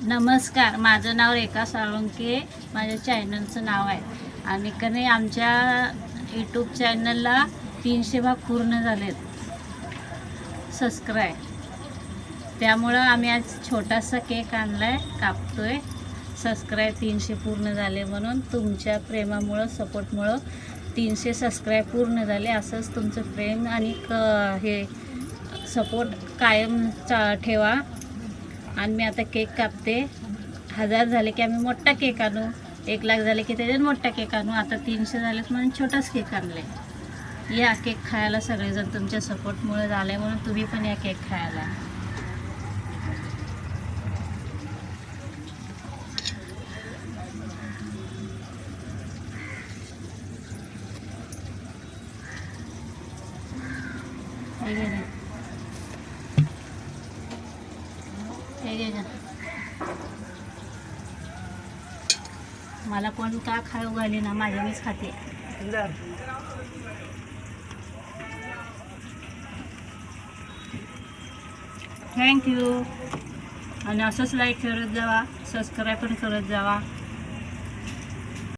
नमस्कार, माझं नाव रेखा साळुंके, माझ्या चॅनलचं नाव आहे. आणि कधी आमच्या यूट्यूब चॅनलला 300 भाग पूर्ण झालेत सबस्क्राईब. त्यामुळं आम्ही आज छोटासा केक आणला आहे, कापतोय. सबस्क्राईब 300 पूर्ण झाले म्हणून तुमच्या प्रेमामुळं, सपोर्टमुळं 300 सबस्क्राईब पूर्ण झाले. असंच तुमचं प्रेम आणि हे सपोर्ट कायम ठेवा. आणि मी आता केक कापते. 1000 झाले की आम्ही मोठा केक आणू, 1 लाख झाले की त्याच्यात मोठा केक आणू. आता 300 झालेत म्हणून छोटाच केक आणले. या केक खायला सगळेजण तुमच्या सपोर्टमुळे झाले म्हणून तुम्ही पण या केक खायला. मला कोण का खाऊ घाले ना, माझ्या मीच खाते. थँक्यू. आणि असंच लाईक करत जावा, सबस्क्राईब पण करत जावा.